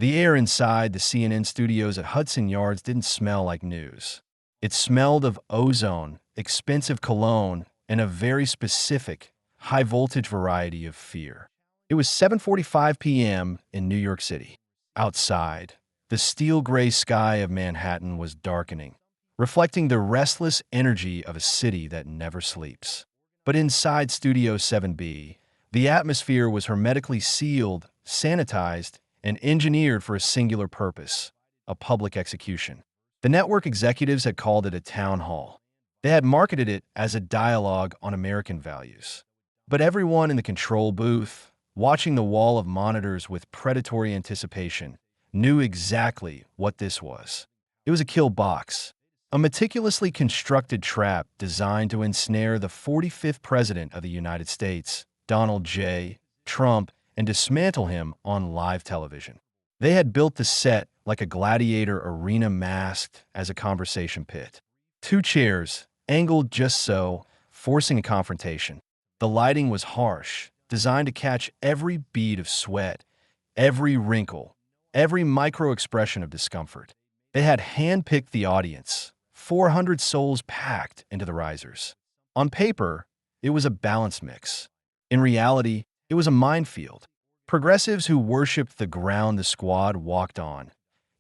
The air inside the CNN studios at Hudson Yards didn't smell like news. It smelled of ozone, expensive cologne, and a very specific, high-voltage variety of fear. It was 7:45 p.m. in New York City. Outside, the steel-gray sky of Manhattan was darkening, reflecting the restless energy of a city that never sleeps. But inside Studio 7B, the atmosphere was hermetically sealed, sanitized, and engineered for a singular purpose: a public execution. The network executives had called it a town hall. They had marketed it as a dialogue on American values. But everyone in the control booth, watching the wall of monitors with predatory anticipation, knew exactly what this was. It was a kill box, a meticulously constructed trap designed to ensnare the 45th President of the United States, Donald J. Trump, and dismantle him on live television. They had built the set like a gladiator arena masked as a conversation pit. Two chairs, angled just so, forcing a confrontation. The lighting was harsh, designed to catch every bead of sweat, every wrinkle, every micro-expression of discomfort. They had hand-picked the audience, 400 souls packed into the risers. On paper, it was a balanced mix. In reality, it was a minefield. Progressives who worshipped the ground the squad walked on,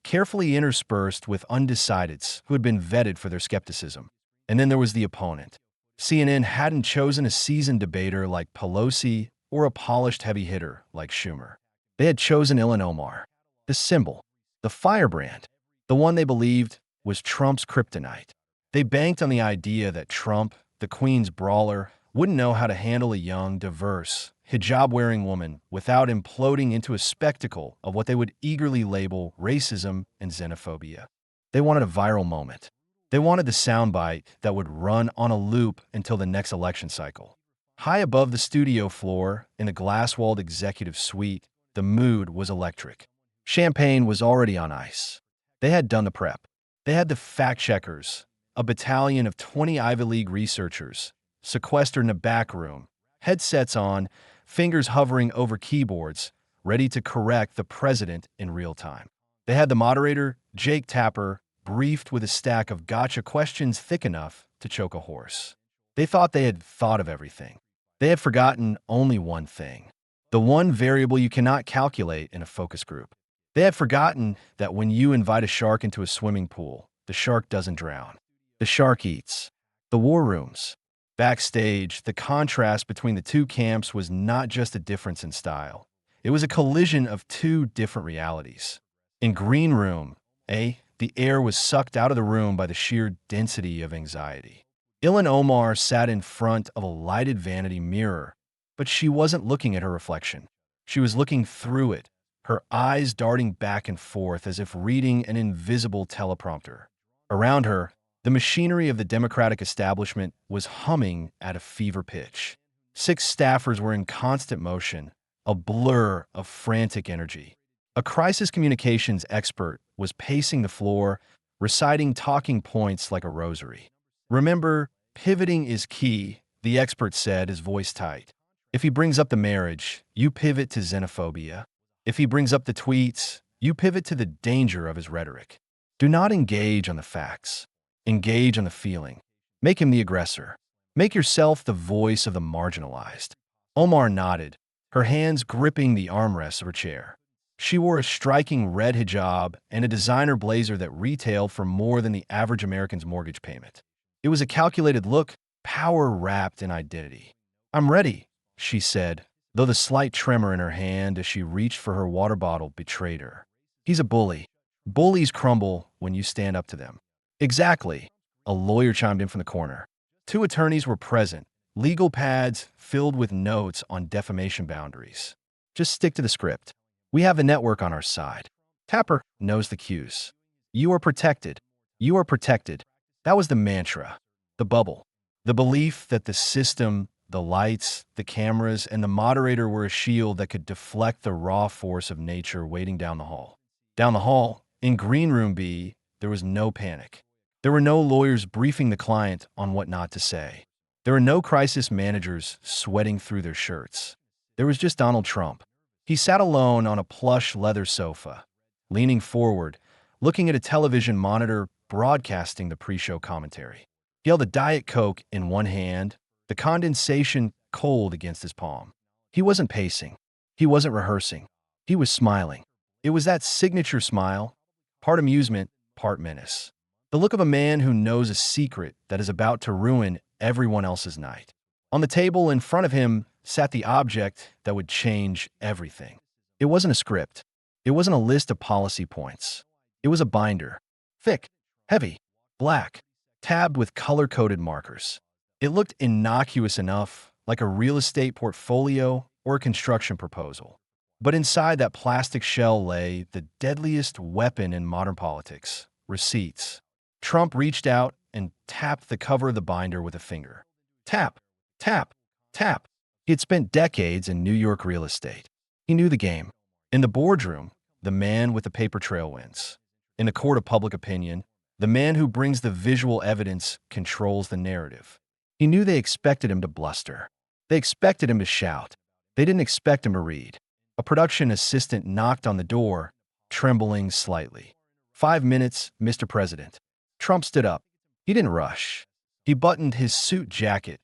carefully interspersed with undecideds who had been vetted for their skepticism. And then there was the opponent. CNN hadn't chosen a seasoned debater like Pelosi or a polished heavy hitter like Schumer. They had chosen Ilhan Omar, the symbol, the firebrand, the one they believed was Trump's kryptonite. They banked on the idea that Trump, the Queen's brawler, wouldn't know how to handle a young, diverse, hijab-wearing woman without imploding into a spectacle of what they would eagerly label racism and xenophobia. They wanted a viral moment. They wanted the soundbite that would run on a loop until the next election cycle. High above the studio floor, in the glass-walled executive suite, the mood was electric. Champagne was already on ice. They had done the prep. They had the fact-checkers, a battalion of 20 Ivy League researchers, sequestered in a back room, headsets on, fingers hovering over keyboards, ready to correct the president in real time. They had the moderator, Jake Tapper, briefed with a stack of gotcha questions thick enough to choke a horse. They thought they had thought of everything. They had forgotten only one thing, the one variable you cannot calculate in a focus group. They had forgotten that when you invite a shark into a swimming pool, the shark doesn't drown. The shark eats. The war rooms. Backstage, the contrast between the two camps was not just a difference in style. It was a collision of two different realities. In Green Room, the air was sucked out of the room by the sheer density of anxiety. Ilhan Omar sat in front of a lighted vanity mirror, but she wasn't looking at her reflection. She was looking through it, her eyes darting back and forth as if reading an invisible teleprompter. Around her, the machinery of the Democratic establishment was humming at a fever pitch. 6 staffers were in constant motion, a blur of frantic energy. A crisis communications expert was pacing the floor, reciting talking points like a rosary. "Remember, pivoting is key," the expert said, his voice tight. "If he brings up the marriage, you pivot to xenophobia. If he brings up the tweets, you pivot to the danger of his rhetoric. Do not engage on the facts. Engage on the feeling. Make him the aggressor. Make yourself the voice of the marginalized." Omar nodded, her hands gripping the armrests of her chair. She wore a striking red hijab and a designer blazer that retailed for more than the average American's mortgage payment. It was a calculated look, power wrapped in identity. "I'm ready," she said, though the slight tremor in her hand as she reached for her water bottle betrayed her. "He's a bully. Bullies crumble when you stand up to them." "Exactly," a lawyer chimed in from the corner. 2 attorneys were present, legal pads filled with notes on defamation boundaries. "Just stick to the script. We have the network on our side." Tapper knows the cues. "You are protected. You are protected." That was the mantra, the bubble, the belief that the system, the lights, the cameras, and the moderator were a shield that could deflect the raw force of nature waiting down the hall. Down the hall, in Green Room B, there was no panic. There were no lawyers briefing the client on what not to say. There were no crisis managers sweating through their shirts. There was just Donald Trump. He sat alone on a plush leather sofa, leaning forward, looking at a television monitor broadcasting the pre-show commentary. He held a Diet Coke in one hand, the condensation cold against his palm. He wasn't pacing. He wasn't rehearsing. He was smiling. It was that signature smile, part amusement, part menace. The look of a man who knows a secret that is about to ruin everyone else's night. On the table in front of him sat the object that would change everything. It wasn't a script. It wasn't a list of policy points. It was a binder. Thick, heavy, black, tabbed with color-coded markers. It looked innocuous enough, like a real estate portfolio or a construction proposal. But inside that plastic shell lay the deadliest weapon in modern politics: receipts. Trump reached out and tapped the cover of the binder with a finger. Tap, tap, tap. He had spent decades in New York real estate. He knew the game. In the boardroom, the man with the paper trail wins. In the court of public opinion, the man who brings the visual evidence controls the narrative. He knew they expected him to bluster. They expected him to shout. They didn't expect him to read. A production assistant knocked on the door, trembling slightly. 5 minutes, Mr. President. Trump stood up. He didn't rush. He buttoned his suit jacket,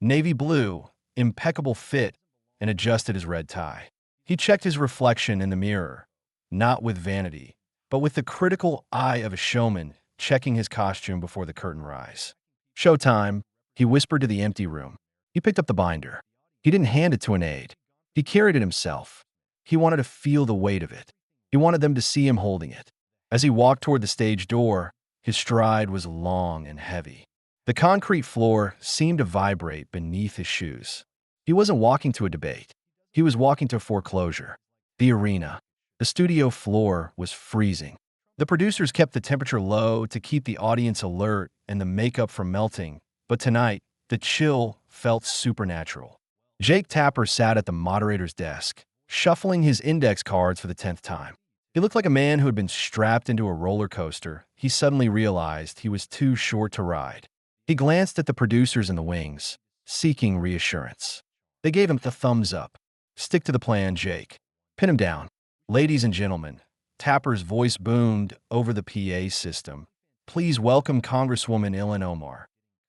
navy blue, impeccable fit, and adjusted his red tie. He checked his reflection in the mirror, not with vanity, but with the critical eye of a showman checking his costume before the curtain rise. Showtime, he whispered to the empty room. He picked up the binder. He didn't hand it to an aide. He carried it himself. He wanted to feel the weight of it. He wanted them to see him holding it. As he walked toward the stage door, his stride was long and heavy. The concrete floor seemed to vibrate beneath his shoes. He wasn't walking to a debate. He was walking to foreclosure. The arena, the studio floor was freezing. The producers kept the temperature low to keep the audience alert and the makeup from melting, but tonight, the chill felt supernatural. Jake Tapper sat at the moderator's desk, shuffling his index cards for the 10th time. He looked like a man who had been strapped into a roller coaster. He suddenly realized he was too short to ride. He glanced at the producers in the wings, seeking reassurance. They gave him the thumbs up. Stick to the plan, Jake. Pin him down. Ladies and gentlemen, Tapper's voice boomed over the PA system. Please welcome Congresswoman Ilhan Omar.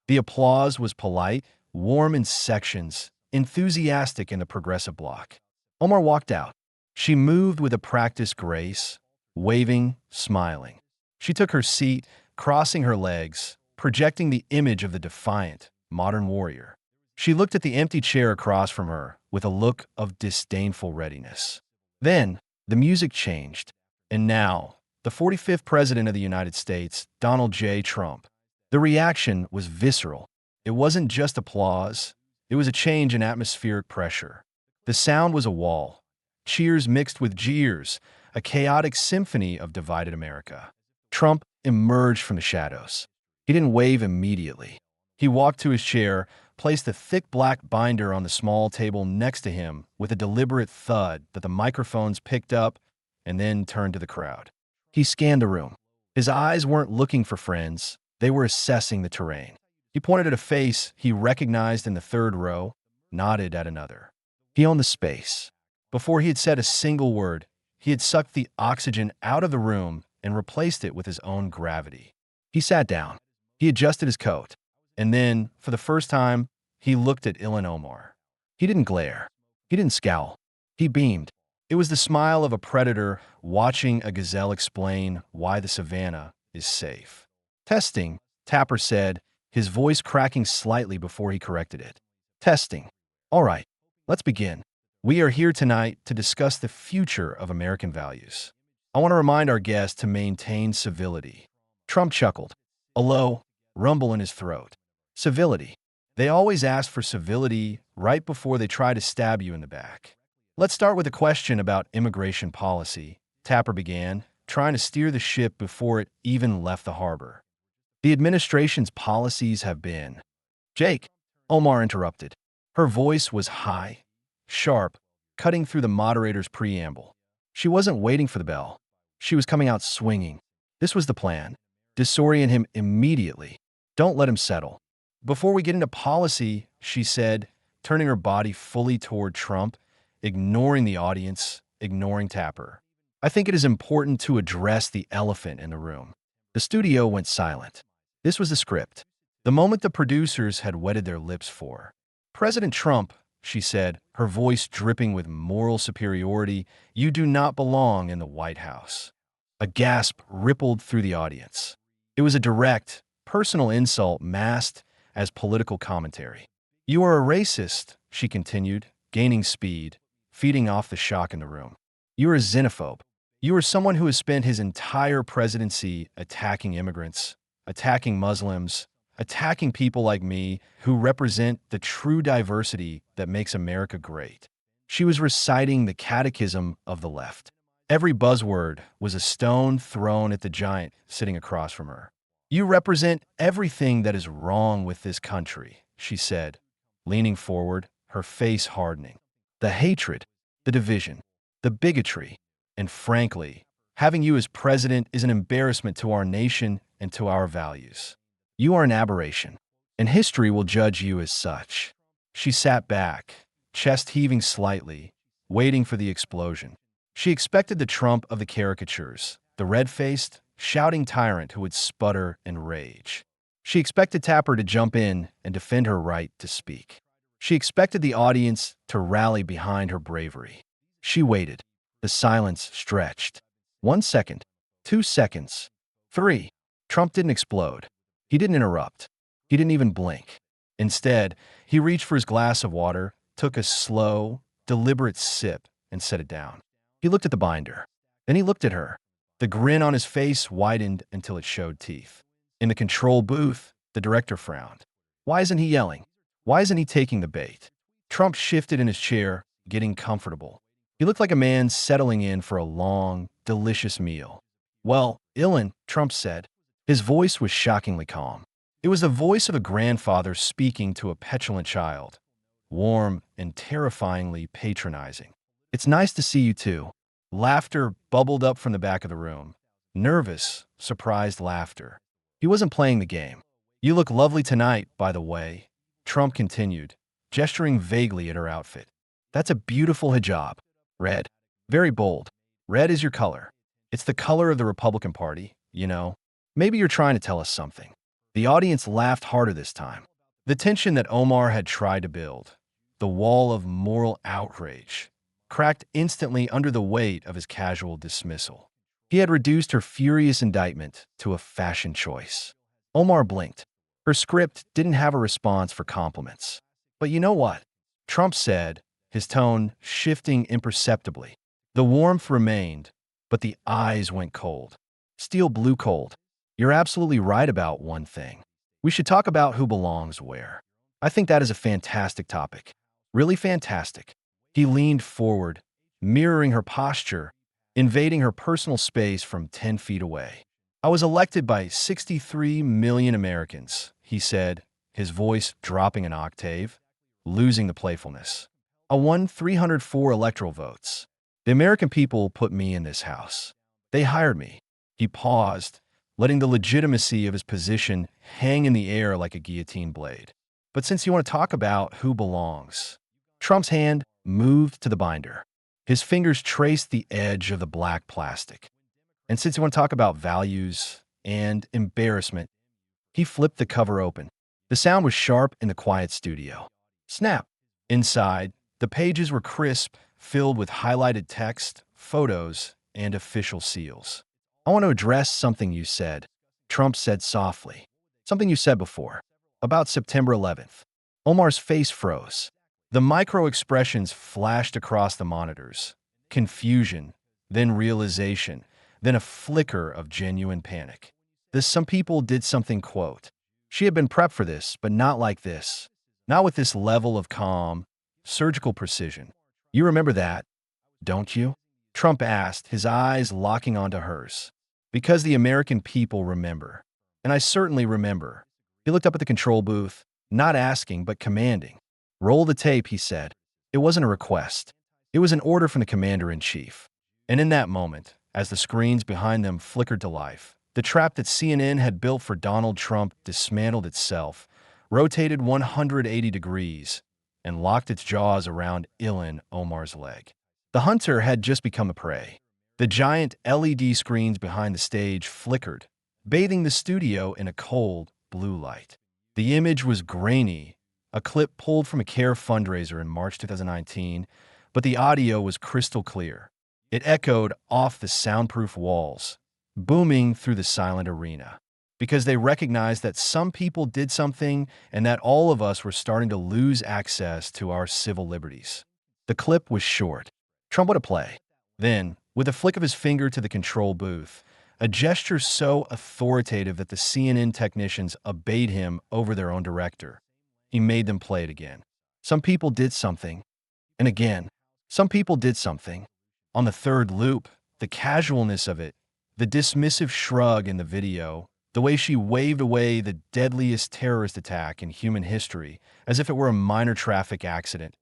The applause was polite, warm in sections, enthusiastic in the progressive bloc. Omar walked out. She moved with a practiced grace, waving, smiling. She took her seat, crossing her legs, projecting the image of the defiant, modern warrior. She looked at the empty chair across from her with a look of disdainful readiness. Then, the music changed, and now, the 45th President of the United States, Donald J. Trump. The reaction was visceral. It wasn't just applause. It was a change in atmospheric pressure. The sound was a wall. Cheers mixed with jeers, a chaotic symphony of divided America. Trump emerged from the shadows. He didn't wave immediately. He walked to his chair, placed a thick black binder on the small table next to him with a deliberate thud that the microphones picked up, and then turned to the crowd. He scanned the room. His eyes weren't looking for friends. They were assessing the terrain. He pointed at a face he recognized in the third row, nodded at another. He owned the space. Before he had said a single word, he had sucked the oxygen out of the room and replaced it with his own gravity. He sat down. He adjusted his coat. And then, for the first time, he looked at Ilhan Omar. He didn't glare. He didn't scowl. He beamed. It was the smile of a predator watching a gazelle explain why the savannah is safe. Testing, Tapper said, his voice cracking slightly before he corrected it. Testing. All right, let's begin. We are here tonight to discuss the future of American values. I want to remind our guests to maintain civility. Trump chuckled, a low rumble in his throat. Civility. They always ask for civility right before they try to stab you in the back. Let's start with a question about immigration policy, Tapper began, trying to steer the ship before it even left the harbor. The administration's policies have been... Jake, Omar interrupted. Her voice was high, sharp, cutting through the moderator's preamble. She wasn't waiting for the bell. She was coming out swinging. This was the plan. Disorient him immediately. Don't let him settle. Before we get into policy, she said, turning her body fully toward Trump, ignoring the audience, ignoring Tapper. I think it is important to address the elephant in the room. The studio went silent. This was the script. The moment the producers had wetted their lips for. President Trump, she said, her voice dripping with moral superiority, you do not belong in the White House. A gasp rippled through the audience. It was a direct, personal insult masked as political commentary. You are a racist, she continued, gaining speed, feeding off the shock in the room. You are a xenophobe. You are someone who has spent his entire presidency attacking immigrants, attacking Muslims, attacking people like me who represent the true diversity that makes America great. She was reciting the catechism of the left. Every buzzword was a stone thrown at the giant sitting across from her. You represent everything that is wrong with this country, she said, leaning forward, her face hardening. The hatred, the division, the bigotry, and frankly, having you as president is an embarrassment to our nation and to our values. You are an aberration, and history will judge you as such. She sat back, chest heaving slightly, waiting for the explosion. She expected the Trump of the caricatures, the red-faced, shouting tyrant who would sputter and rage. She expected Tapper to jump in and defend her right to speak. She expected the audience to rally behind her bravery. She waited. The silence stretched. 1 second, 2 seconds, 3. Trump didn't explode. He didn't interrupt. He didn't even blink. Instead, he reached for his glass of water, took a slow, deliberate sip, and set it down. He looked at the binder. Then he looked at her. The grin on his face widened until it showed teeth. In the control booth, the director frowned. Why isn't he yelling? Why isn't he taking the bait? Trump shifted in his chair, getting comfortable. He looked like a man settling in for a long, delicious meal. Well, Ilhan, Trump said. His voice was shockingly calm. It was the voice of a grandfather speaking to a petulant child, warm and terrifyingly patronizing. It's nice to see you too. Laughter bubbled up from the back of the room. Nervous, surprised laughter. He wasn't playing the game. You look lovely tonight, by the way, Trump continued, gesturing vaguely at her outfit. That's a beautiful hijab. Red. Very bold. Red is your color. It's the color of the Republican Party, you know. Maybe you're trying to tell us something. The audience laughed harder this time. The tension that Omar had tried to build, the wall of moral outrage, cracked instantly under the weight of his casual dismissal. He had reduced her furious indictment to a fashion choice. Omar blinked. Her script didn't have a response for compliments. But you know what? Trump said, his tone shifting imperceptibly. The warmth remained, but the eyes went cold. Steel blue cold. You're absolutely right about one thing. We should talk about who belongs where. I think that is a fantastic topic. Really fantastic. He leaned forward, mirroring her posture, invading her personal space from 10 feet away. I was elected by 63 million Americans, he said, his voice dropping an octave, losing the playfulness. I won 304 electoral votes. The American people put me in this house. They hired me. He paused, letting the legitimacy of his position hang in the air like a guillotine blade. But since you want to talk about who belongs, Trump's hand moved to the binder. His fingers traced the edge of the black plastic. And since you want to talk about values and embarrassment, he flipped the cover open. The sound was sharp in the quiet studio. Snap! Inside, the pages were crisp, filled with highlighted text, photos, and official seals. I want to address something you said, Trump said softly. Something you said before, about September 11th. Omar's face froze. The micro-expressions flashed across the monitors. Confusion, then realization, then a flicker of genuine panic. Some people did something, quote. She had been prepped for this, but not like this. Not with this level of calm, surgical precision. You remember that, don't you? Trump asked, his eyes locking onto hers. Because the American people remember. And I certainly remember. He looked up at the control booth, not asking, but commanding. Roll the tape, he said. It wasn't a request. It was an order from the commander-in-chief. And in that moment, as the screens behind them flickered to life, the trap that CNN had built for Donald Trump dismantled itself, rotated 180 degrees, and locked its jaws around Ilhan Omar's leg. The hunter had just become a prey. The giant LED screens behind the stage flickered, bathing the studio in a cold, blue light. The image was grainy, a clip pulled from a CARE fundraiser in March 2019, but the audio was crystal clear. It echoed off the soundproof walls, booming through the silent arena. Because they recognized that some people did something and that all of us were starting to lose access to our civil liberties. The clip was short. Trump would play. Then, with a flick of his finger to the control booth, a gesture so authoritative that the CNN technicians obeyed him over their own director, he made them play it again. Some people did something. And again, some people did something. On the third loop, the casualness of it, the dismissive shrug in the video, the way she waved away the deadliest terrorist attack in human history as if it were a minor traffic accident,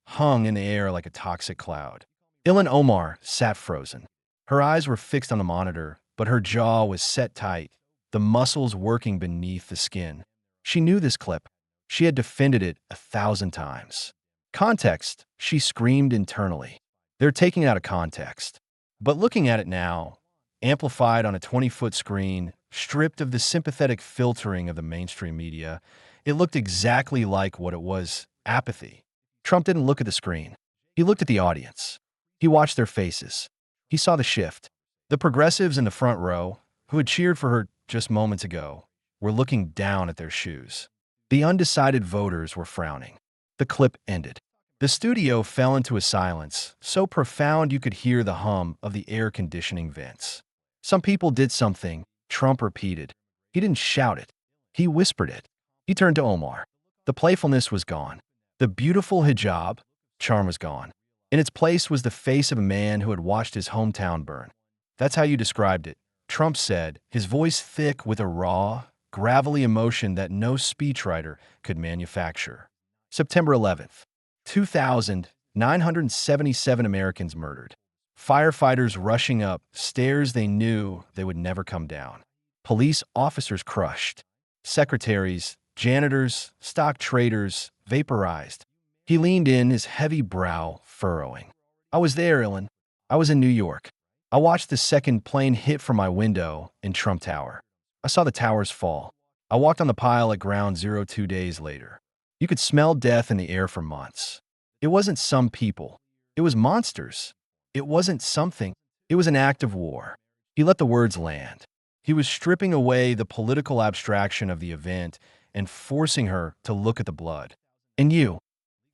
hung in the air like a toxic cloud. Ilhan Omar sat frozen. Her eyes were fixed on the monitor, but her jaw was set tight, the muscles working beneath the skin. She knew this clip. She had defended it 1,000 times. Context, she screamed internally. They're taking it out of context. But looking at it now, amplified on a 20-foot screen, stripped of the sympathetic filtering of the mainstream media, it looked exactly like what it was: apathy. Trump didn't look at the screen. He looked at the audience. He watched their faces. He saw the shift. The progressives in the front row, who had cheered for her just moments ago, were looking down at their shoes. The undecided voters were frowning. The clip ended. The studio fell into a silence, so profound you could hear the hum of the air conditioning vents. Some people did something, Trump repeated. He didn't shout it. He whispered it. He turned to Omar. The playfulness was gone. The beautiful hijab charm was gone. In its place was the face of a man who had watched his hometown burn. That's how you described it, Trump said, his voice thick with a raw, gravelly emotion that no speechwriter could manufacture. September 11th, 2,977 Americans murdered. Firefighters rushing up stairs they knew they would never come down. Police officers crushed. Secretaries, janitors, stock traders, vaporized. He leaned in, his heavy brow furrowing. I was there, Ilhan. I was in New York. I watched the second plane hit from my window in Trump Tower. I saw the towers fall. I walked on the pile at Ground Zero 2 days later. You could smell death in the air for months. It wasn't some people. It was monsters. It wasn't something. It was an act of war. He let the words land. He was stripping away the political abstraction of the event and forcing her to look at the blood. And you.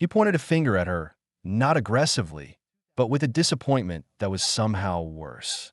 He pointed a finger at her, not aggressively, but with a disappointment that was somehow worse.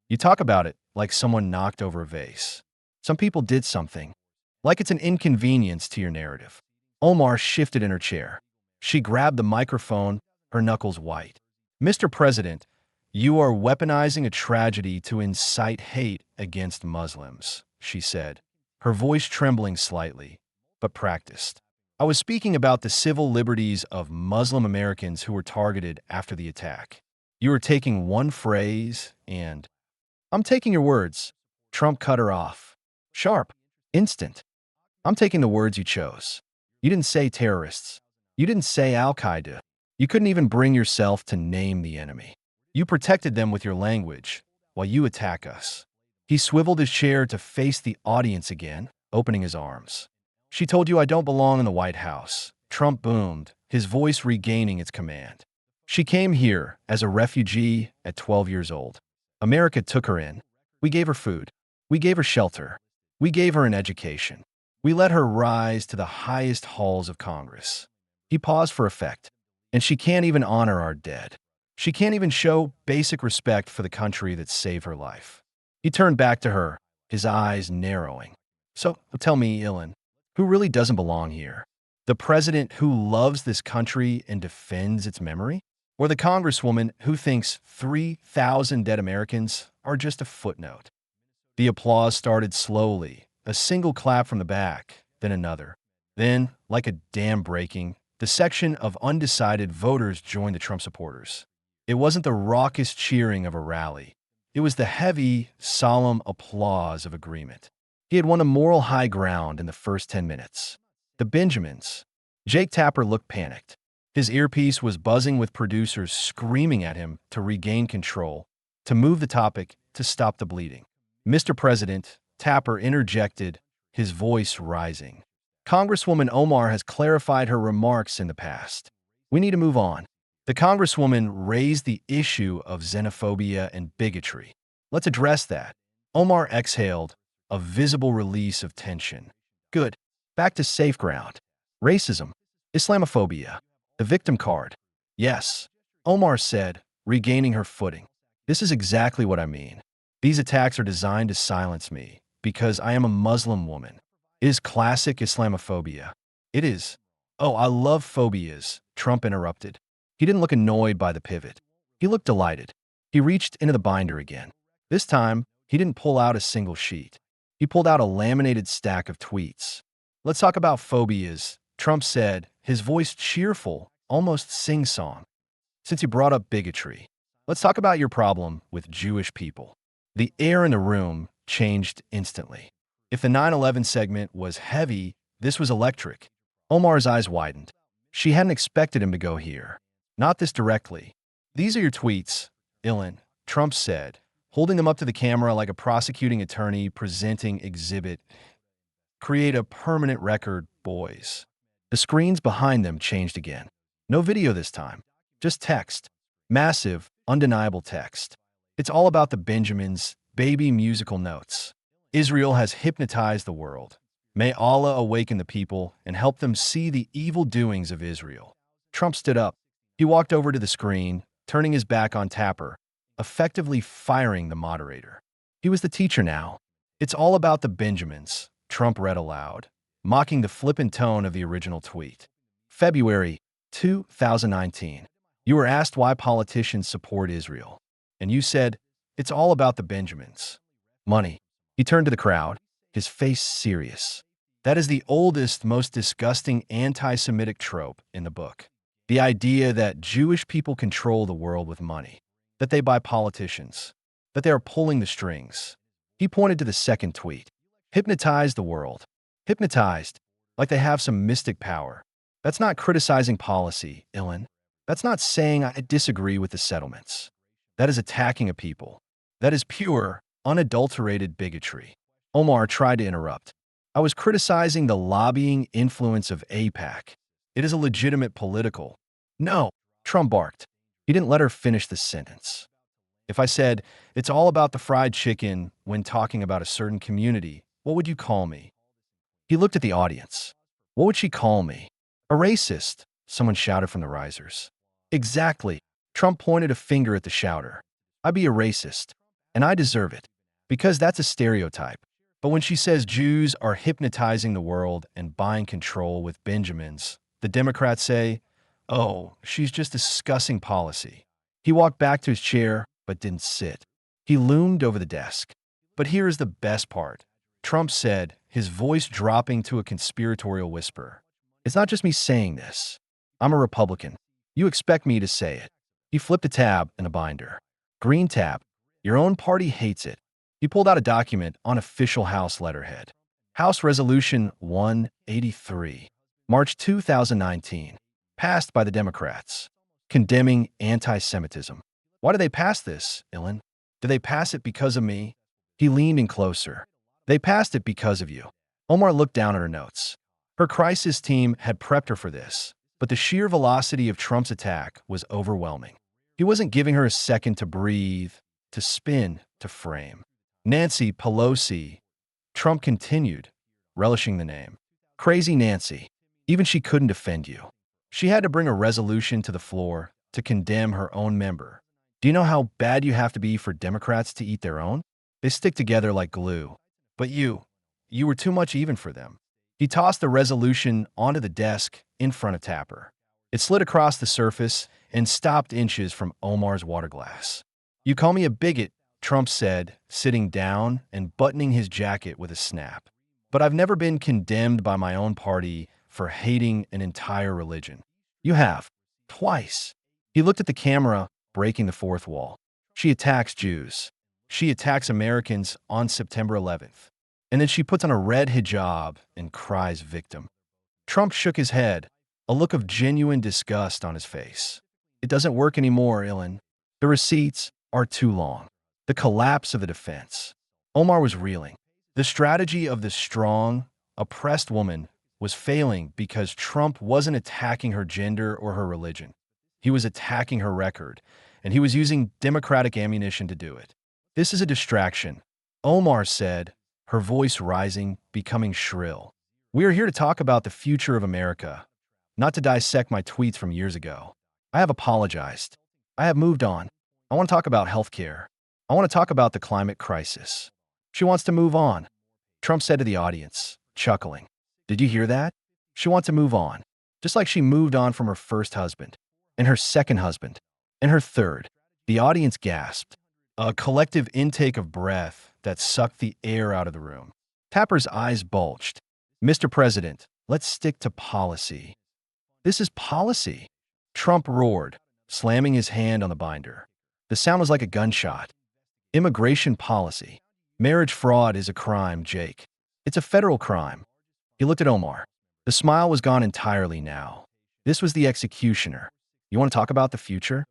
You talk about it like someone knocked over a vase. Some people did something, like it's an inconvenience to your narrative. Omar shifted in her chair. She grabbed the microphone, her knuckles white. Mr. President, you are weaponizing a tragedy to incite hate against Muslims, she said, her voice trembling slightly, but practiced. I was speaking about the civil liberties of Muslim Americans who were targeted after the attack. You are taking one phrase and... I'm taking your words. Trump cut her off. Sharp. Instant. I'm taking the words you chose. You didn't say terrorists. You didn't say Al-Qaeda. You couldn't even bring yourself to name the enemy. You protected them with your language, while you attack us. He swiveled his chair to face the audience again, opening his arms. She told you I don't belong in the White House. Trump boomed, his voice regaining its command. She came here as a refugee at 12 years old. America took her in. We gave her food. We gave her shelter. We gave her an education. We let her rise to the highest halls of Congress. He paused for effect. And she can't even honor our dead. She can't even show basic respect for the country that saved her life. He turned back to her, his eyes narrowing. So, tell me, Ilhan, who really doesn't belong here? The president who loves this country and defends its memory? Or the congresswoman who thinks 3,000 dead Americans are just a footnote? The applause started slowly, a single clap from the back, then another. Then, like a dam breaking, the section of undecided voters joined the Trump supporters. It wasn't the raucous cheering of a rally. It was the heavy, solemn applause of agreement. He had won a moral high ground in the first 10 minutes. The Benjamins. Jake Tapper looked panicked. His earpiece was buzzing with producers screaming at him to regain control. to move the topic, to stop the bleeding. Mr. President, Tapper interjected, his voice rising. Congresswoman Omar has clarified her remarks in the past. We need to move on. The Congresswoman raised the issue of xenophobia and bigotry. Let's address that. Omar exhaled, a visible release of tension. Good. Back to safe ground. Racism. Islamophobia. The victim card. Yes. Omar said, regaining her footing. This is exactly what I mean. These attacks are designed to silence me, because I am a Muslim woman. It is classic Islamophobia. It is. Oh, I love phobias, Trump interrupted. He didn't look annoyed by the pivot. He looked delighted. He reached into the binder again. This time, he didn't pull out a single sheet. He pulled out a laminated stack of tweets. Let's talk about phobias, Trump said, his voice cheerful, almost sing-song. Since you brought up bigotry, let's talk about your problem with Jewish people. The air in the room changed instantly. If the 9/11 segment was heavy, this was electric. Omar's eyes widened. She hadn't expected him to go here. Not this directly. These are your tweets, Ilhan, Trump said, holding them up to the camera like a prosecuting attorney presenting exhibit. Create a permanent record, boys. The screens behind them changed again. No video this time. Just text. Massive, undeniable text. It's all about the Benjamins, baby musical notes. Israel has hypnotized the world. May Allah awaken the people and help them see the evil doings of Israel. Trump stood up. He walked over to the screen, turning his back on Tapper, effectively firing the moderator. He was the teacher now. It's all about the Benjamins, Trump read aloud, mocking the flippant tone of the original tweet. February 2019. You were asked why politicians support Israel. And you said, it's all about the Benjamins. Money. He turned to the crowd, his face serious. That is the oldest, most disgusting anti-Semitic trope in the book. The idea that Jewish people control the world with money, that they buy politicians, that they are pulling the strings. He pointed to the second tweet. Hypnotize the world. Hypnotized, like they have some mystic power. That's not criticizing policy, Ilhan. That's not saying I disagree with the settlements. That is attacking a people. That is pure, unadulterated bigotry. Omar tried to interrupt. I was criticizing the lobbying influence of AIPAC. It is a legitimate political. No, Trump barked. He didn't let her finish the sentence. If I said, it's all about the fried chicken when talking about a certain community, what would you call me? He looked at the audience. What would she call me? A racist, someone shouted from the risers. Exactly. Trump pointed a finger at the shouter. I'd be a racist, and I deserve it, because that's a stereotype. But when she says Jews are hypnotizing the world and buying control with Benjamins, the Democrats say, oh, she's just discussing policy. He walked back to his chair, but didn't sit. He loomed over the desk. But here is the best part. Trump said, his voice dropping to a conspiratorial whisper. It's not just me saying this. I'm a Republican. You expect me to say it. He flipped a tab in a binder. Green tab. Your own party hates it. He pulled out a document on official House letterhead. House Resolution 183, March 2019, passed by the Democrats, condemning anti-Semitism. Why did they pass this, Ilhan? Did they pass it because of me? He leaned in closer. They passed it because of you. Omar looked down at her notes. Her crisis team had prepped her for this, but the sheer velocity of Trump's attack was overwhelming. He wasn't giving her a second to breathe, to spin, to frame. Nancy Pelosi. Trump continued, relishing the name. Crazy Nancy. Even she couldn't defend you. She had to bring a resolution to the floor to condemn her own member. Do you know how bad you have to be for Democrats to eat their own? They stick together like glue. But you were too much even for them. He tossed the resolution onto the desk in front of Tapper. It slid across the surface and stopped inches from Omar's water glass. You call me a bigot, Trump said, sitting down and buttoning his jacket with a snap. But I've never been condemned by my own party for hating an entire religion. You have. Twice. He looked at the camera, breaking the fourth wall. She attacks Jews. She attacks Americans on September 11th. And then she puts on a red hijab and cries victim. Trump shook his head, a look of genuine disgust on his face. It doesn't work anymore, Ilhan. The receipts are too long. The collapse of the defense. Omar was reeling. The strategy of the strong, oppressed woman was failing because Trump wasn't attacking her gender or her religion. He was attacking her record, and he was using Democratic ammunition to do it. This is a distraction, Omar said, her voice rising, becoming shrill. We are here to talk about the future of America, not to dissect my tweets from years ago. I have apologized. I have moved on. I want to talk about healthcare. I want to talk about the climate crisis. She wants to move on, Trump said to the audience, chuckling. Did you hear that? She wants to move on, just like she moved on from her first husband, and her second husband, and her third. The audience gasped, a collective intake of breath that sucked the air out of the room. Tapper's eyes bulged. Mr. President, let's stick to policy. This is policy, Trump roared, slamming his hand on the binder. The sound was like a gunshot. Immigration policy. Marriage fraud is a crime, Jake. It's a federal crime. He looked at Omar. The smile was gone entirely now. This was the executioner. You want to talk about the future?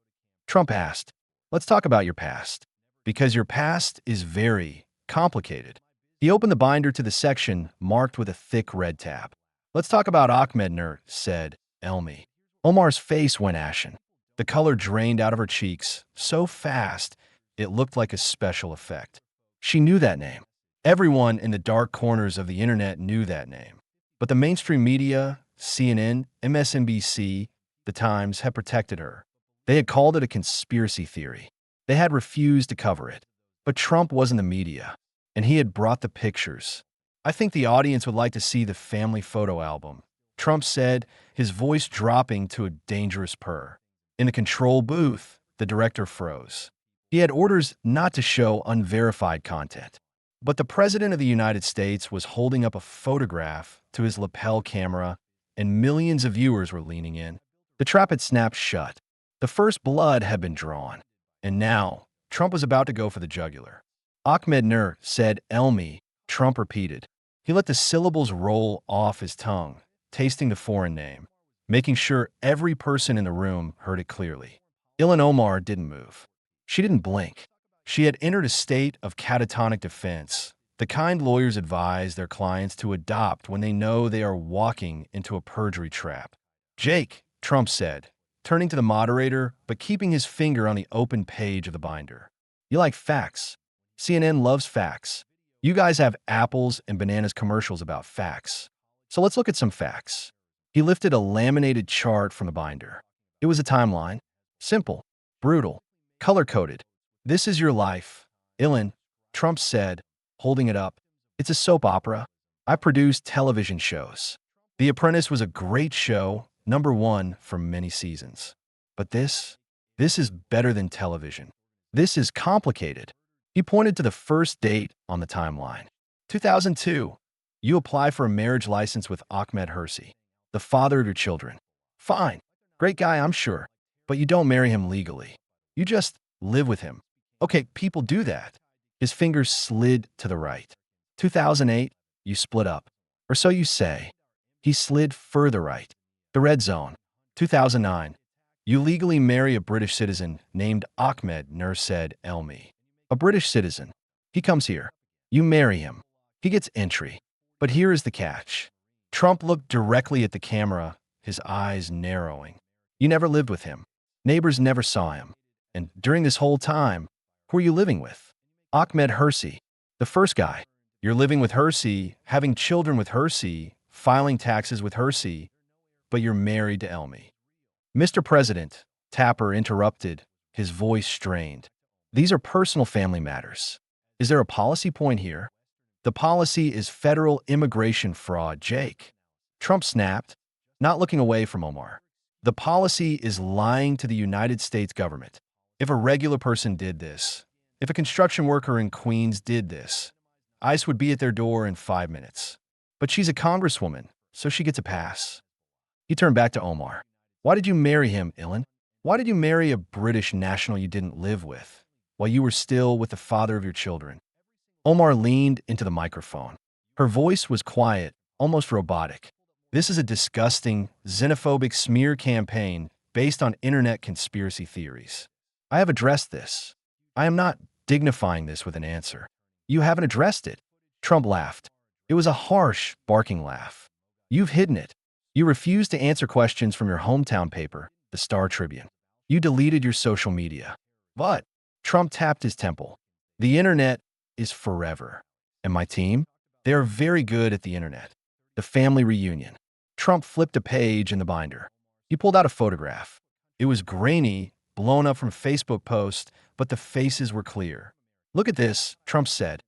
Trump asked. Let's talk about your past. Because your past is very complicated. He opened the binder to the section marked with a thick red tab. Let's talk about Ahmed Nur, said Elmi. Omar's face went ashen. The color drained out of her cheeks so fast it looked like a special effect. She knew that name. Everyone in the dark corners of the internet knew that name. But the mainstream media, CNN, MSNBC, The Times, had protected her. They had called it a conspiracy theory. They had refused to cover it. But Trump wasn't the media, and he had brought the pictures. I think the audience would like to see the family photo album, Trump said, his voice dropping to a dangerous purr. In the control booth, the director froze. He had orders not to show unverified content. But the President of the United States was holding up a photograph to his lapel camera, and millions of viewers were leaning in. The trap had snapped shut. The first blood had been drawn. And now, Trump was about to go for the jugular. Ahmed Nur, said Elmi, Trump repeated. He let the syllables roll off his tongue, tasting the foreign name, making sure every person in the room heard it clearly. Ilhan Omar didn't move. She didn't blink. She had entered a state of catatonic defense, the kind lawyers advise their clients to adopt when they know they are walking into a perjury trap. Jake, Trump said, turning to the moderator but keeping his finger on the open page of the binder. You like facts. CNN loves facts. You guys have apples and bananas commercials about facts. So let's look at some facts. He lifted a laminated chart from the binder. It was a timeline. Simple, brutal, color-coded. This is your life, Ilhan, Trump said, holding it up. It's a soap opera. I produced television shows. The Apprentice was a great show, #1 for many seasons. But this is better than television. This is complicated. He pointed to the first date on the timeline. 2002. You apply for a marriage license with Ahmed Hirsi, the father of your children. Fine. Great guy, I'm sure. But you don't marry him legally. You just live with him. Okay, people do that. His fingers slid to the right. 2008, you split up. Or so you say. He slid further right. The red zone. 2009, you legally marry a British citizen named Ahmed Nur, said Elmi. A British citizen. He comes here. You marry him. He gets entry. But here is the catch. Trump looked directly at the camera, his eyes narrowing. You never lived with him. Neighbors never saw him. And during this whole time, who are you living with? Ahmed Hirsi, the first guy. You're living with Hirsi, having children with Hirsi, filing taxes with Hirsi, but you're married to Elmi. Mr. President, Tapper interrupted, his voice strained. These are personal family matters. Is there a policy point here? The policy is federal immigration fraud, Jake. Trump snapped, not looking away from Omar. The policy is lying to the United States government. If a regular person did this, if a construction worker in Queens did this, ICE would be at their door in 5 minutes. But she's a congresswoman, so she gets a pass. He turned back to Omar. Why did you marry him, Ilhan? Why did you marry a British national you didn't live with, while you were still with the father of your children? Omar leaned into the microphone. Her voice was quiet, almost robotic. This is a disgusting, xenophobic smear campaign based on internet conspiracy theories. I have addressed this. I am not dignifying this with an answer. You haven't addressed it. Trump laughed. It was a harsh, barking laugh. You've hidden it. You refused to answer questions from your hometown paper, the Star Tribune. You deleted your social media. But Trump tapped his temple. The internet is forever. And my team? They are very good at the internet. The family reunion. Trump flipped a page in the binder. He pulled out a photograph. It was grainy, blown up from Facebook posts, but the faces were clear. Look at this, Trump said.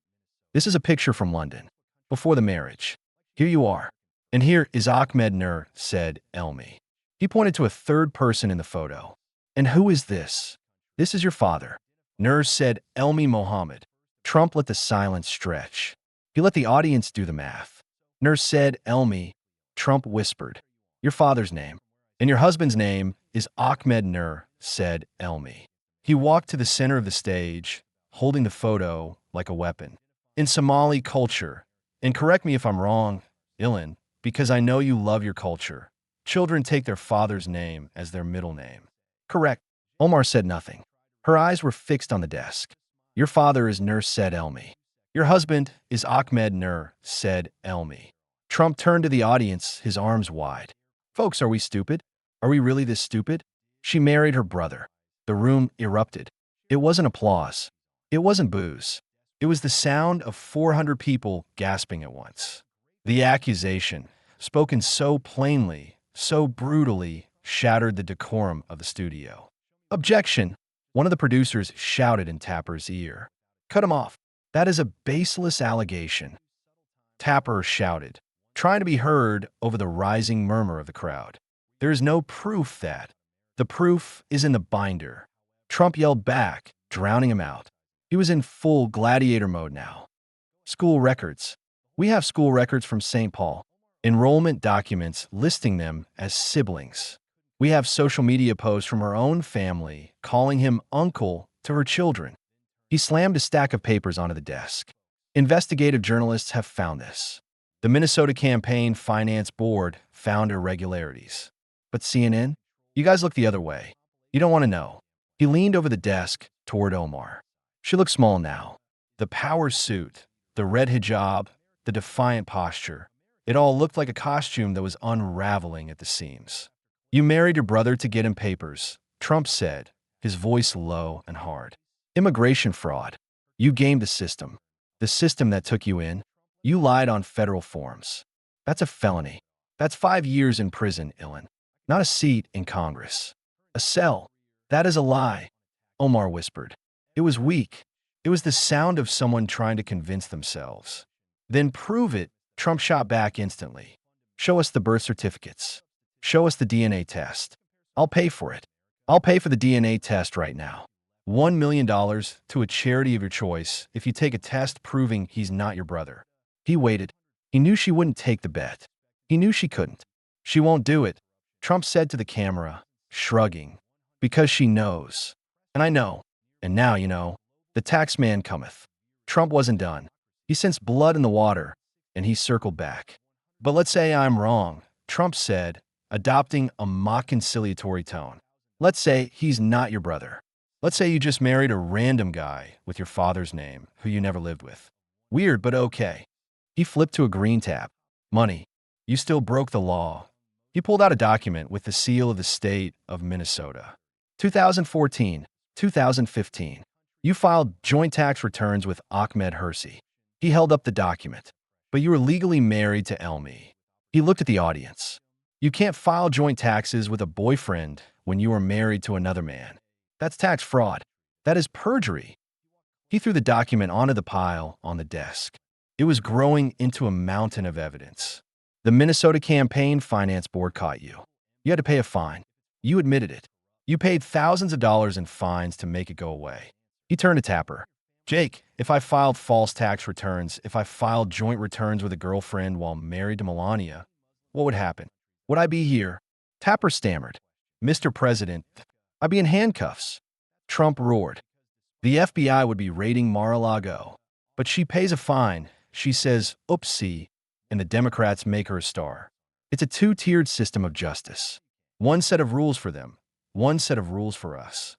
This is a picture from London, before the marriage. Here you are. And here is Ahmed Nur, said Elmi. He pointed to a third person in the photo. And who is this? This is your father. Nur said Elmi Mohammed. Trump let the silence stretch. He let the audience do the math. Nur said Elmi. Trump whispered, your father's name. And your husband's name is Ahmed Nur, said Elmi. He walked to the center of the stage, holding the photo like a weapon. In Somali culture, and correct me if I'm wrong, Ilhan, because I know you love your culture, children take their father's name as their middle name. Correct. Omar said nothing. Her eyes were fixed on the desk. Your father is Nur, said Elmi. Your husband is Ahmed Nur, said Elmi. Trump turned to the audience, his arms wide. Folks, are we stupid? Are we really this stupid? She married her brother. The room erupted. It wasn't applause. It wasn't boos. It was the sound of 400 people gasping at once. The accusation, spoken so plainly, so brutally, shattered the decorum of the studio. Objection! One of the producers shouted in Tapper's ear. Cut him off. That is a baseless allegation. Tapper shouted, trying to be heard over the rising murmur of the crowd. There is no proof that. The proof is in the binder. Trump yelled back, drowning him out. He was in full gladiator mode now. School records. We have school records from St. Paul. Enrollment documents listing them as siblings. We have social media posts from her own family calling him uncle to her children. He slammed a stack of papers onto the desk. Investigative journalists have found this. The Minnesota Campaign Finance Board found irregularities. But CNN? You guys look the other way. You don't want to know. He leaned over the desk toward Omar. She looked small now. The power suit, the red hijab, the defiant posture. It all looked like a costume that was unraveling at the seams. You married your brother to get him papers, Trump said, his voice low and hard. Immigration fraud. You gamed the system that took you in. You lied on federal forms. That's a felony. That's 5 years in prison, Ilhan. Not a seat in Congress. A cell. That is a lie, Omar whispered. It was weak. It was the sound of someone trying to convince themselves. Then prove it, Trump shot back instantly. Show us the birth certificates. Show us the DNA test. I'll pay for it. I'll pay for the DNA test right now. $1 million to a charity of your choice if you take a test proving he's not your brother. He waited. He knew she wouldn't take the bet. He knew she couldn't. She won't do it, Trump said to the camera, shrugging. Because she knows. And I know. And now you know. The tax man cometh. Trump wasn't done. He sensed blood in the water, and he circled back. But let's say I'm wrong, Trump said, adopting a mock conciliatory tone. Let's say he's not your brother. Let's say you just married a random guy with your father's name who you never lived with. Weird, but okay. He flipped to a green tab. Money. You still broke the law. He pulled out a document with the seal of the state of Minnesota. 2014, 2015. You filed joint tax returns with Ahmed Hersey. He held up the document. But you were legally married to Elmi. He looked at the audience. You can't file joint taxes with a boyfriend when you are married to another man. That's tax fraud. That is perjury. He threw the document onto the pile on the desk. It was growing into a mountain of evidence. The Minnesota Campaign Finance Board caught you. You had to pay a fine. You admitted it. You paid thousands of dollars in fines to make it go away. He turned to Tapper. Jake, if I filed false tax returns, if I filed joint returns with a girlfriend while married to Melania, what would happen? Would I be here? Tapper stammered. Mr. President, I'd be in handcuffs. Trump roared. The FBI would be raiding Mar-a-Lago. But she pays a fine. She says, oopsie, and the Democrats make her a star. It's a two-tiered system of justice. One set of rules for them. One set of rules for us.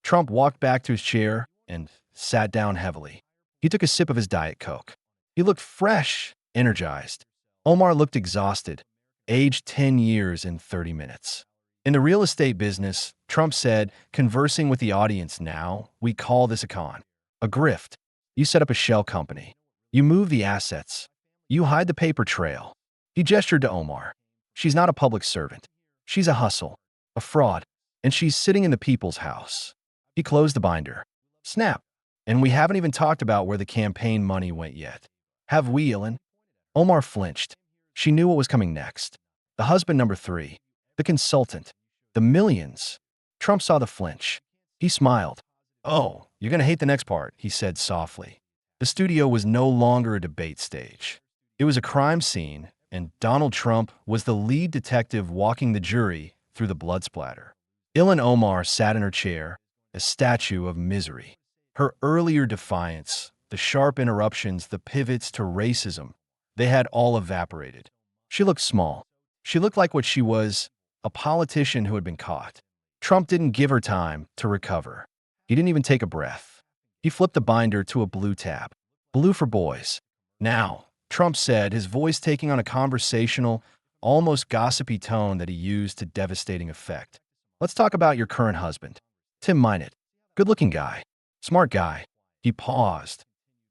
Trump walked back to his chair and sat down heavily. He took a sip of his Diet Coke. He looked fresh, energized. Omar looked exhausted, aged 10 years in 30 minutes. In the real estate business, Trump said, conversing with the audience now, we call this a con. A grift. You set up a shell company. You move the assets. You hide the paper trail. He gestured to Omar. She's not a public servant. She's a hustle, a fraud, and she's sitting in the people's house. He closed the binder. Snap. And we haven't even talked about where the campaign money went yet. Have we, Ilhan? Omar flinched. She knew what was coming next. The husband number 3. The consultant. The millions. Trump saw the flinch. He smiled. Oh, you're going to hate the next part, he said softly. The studio was no longer a debate stage. It was a crime scene, and Donald Trump was the lead detective walking the jury through the blood splatter. Ilhan Omar sat in her chair, a statue of misery. Her earlier defiance, the sharp interruptions, the pivots to racism, they had all evaporated. She looked small. She looked like what she was, a politician who had been caught. Trump didn't give her time to recover. He didn't even take a breath. He flipped the binder to a blue tab. Blue for boys. Now, Trump said, his voice taking on a conversational, almost gossipy tone that he used to devastating effect. Let's talk about your current husband, Tim Minot. Good-looking guy. Smart guy. He paused,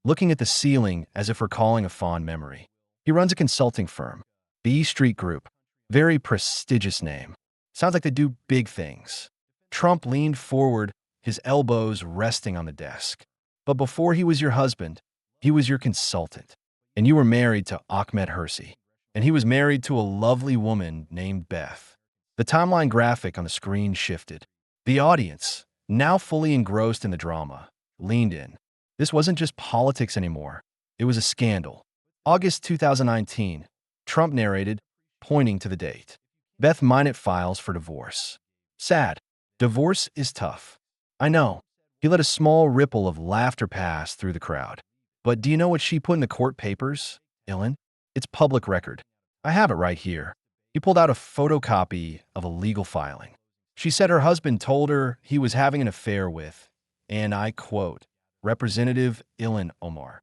looking at the ceiling as if recalling a fond memory. He runs a consulting firm, the E Street Group. Very prestigious name. Sounds like they do big things. Trump leaned forward, his elbows resting on the desk. But before he was your husband, he was your consultant. And you were married to Ahmed Hirsi. And he was married to a lovely woman named Beth. The timeline graphic on the screen shifted. The audience, now fully engrossed in the drama, leaned in. This wasn't just politics anymore. It was a scandal. August 2019, Trump narrated, pointing to the date. Beth Minot files for divorce. Sad. Divorce is tough. I know. He let a small ripple of laughter pass through the crowd. But do you know what she put in the court papers, Ilhan? It's public record. I have it right here. He pulled out a photocopy of a legal filing. She said her husband told her he was having an affair with, and I quote, Representative Ilhan Omar.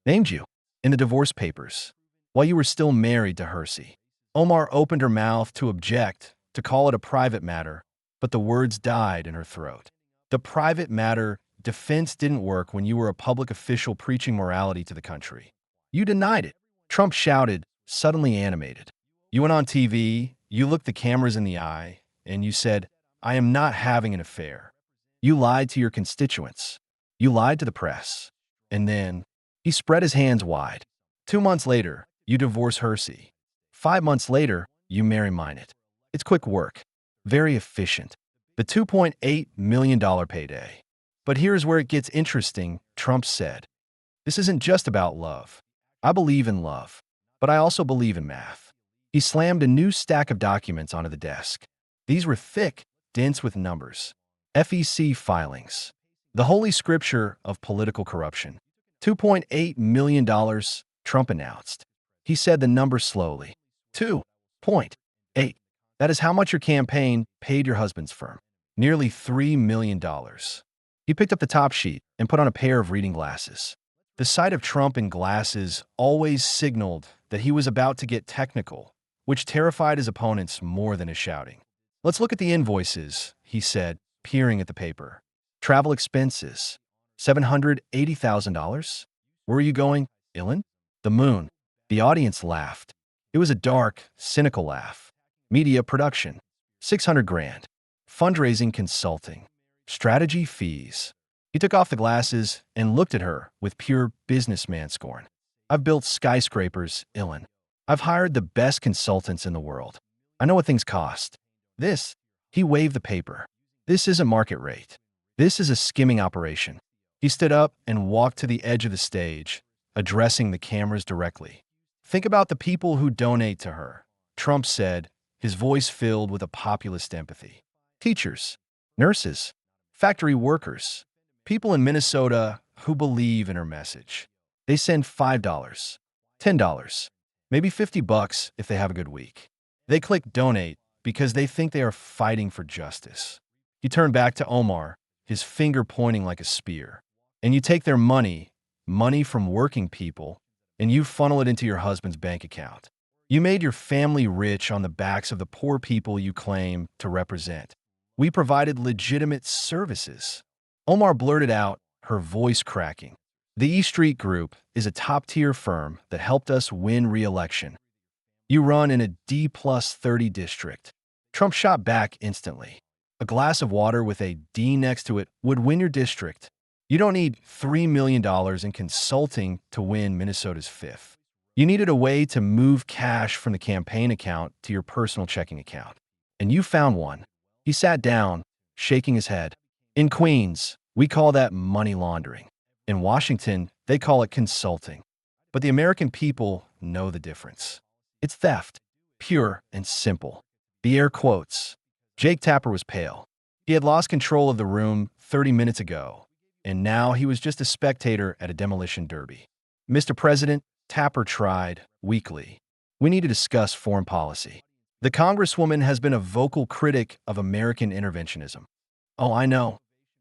Named you in the divorce papers while you were still married to Hirsi. Omar opened her mouth to object, to call it a private matter, but the words died in her throat. The private matter defense didn't work when you were a public official preaching morality to the country. You denied it. Trump shouted, suddenly animated. You went on TV, you looked the cameras in the eye, and you said, I am not having an affair. You lied to your constituents. You lied to the press. And then, he spread his hands wide. 2 months later, you divorce Hirsi. 5 months later, you marry Minot. It's quick work. Very efficient. The $2.8 million payday. But here's where it gets interesting, Trump said. This isn't just about love. I believe in love, but I also believe in math. He slammed a new stack of documents onto the desk. These were thick, dense with numbers. FEC filings. The holy scripture of political corruption. $2.8 million, Trump announced. He said the number slowly. 2.8. That is how much your campaign paid your husband's firm. Nearly $3 million. He picked up the top sheet and put on a pair of reading glasses. The sight of Trump in glasses always signaled that he was about to get technical, which terrified his opponents more than his shouting. Let's look at the invoices, he said, peering at the paper. Travel expenses. $780,000? Where are you going, Ilhan? The moon. The audience laughed. It was a dark, cynical laugh. Media production. 600 grand. Fundraising consulting. Strategy fees. He took off the glasses and looked at her with pure businessman scorn. I've built skyscrapers, Ilhan. I've hired the best consultants in the world. I know what things cost. This, he waved the paper. This isn't market rate. This is a skimming operation. He stood up and walked to the edge of the stage, addressing the cameras directly. Think about the people who donate to her, Trump said, his voice filled with a populist empathy. Teachers, nurses, factory workers, people in Minnesota who believe in her message. They send $5, $10, maybe $50 if they have a good week. They click donate because they think they are fighting for justice. He turned back to Omar, his finger pointing like a spear. and you take their money, money from working people, and you funnel it into your husband's bank account. You made your family rich on the backs of the poor people you claim to represent. We provided legitimate services. Omar blurted out, her voice cracking. The E Street Group is a top-tier firm that helped us win re-election. You run in a D plus 30 district. Trump shot back instantly. A glass of water with a D next to it would win your district. You don't need $3 million in consulting to win Minnesota's 5th. You needed a way to move cash from the campaign account to your personal checking account. And you found one. He sat down, shaking his head. In Queens, we call that money laundering. In Washington, they call it consulting. But the American people know the difference. It's theft, pure and simple. The air quotes. Jake Tapper was pale. He had lost control of the room 30 minutes ago, and now he was just a spectator at a demolition derby. Mr. President, Tapper tried, weakly. We need to discuss foreign policy. The Congresswoman has been a vocal critic of American interventionism. Oh, I know,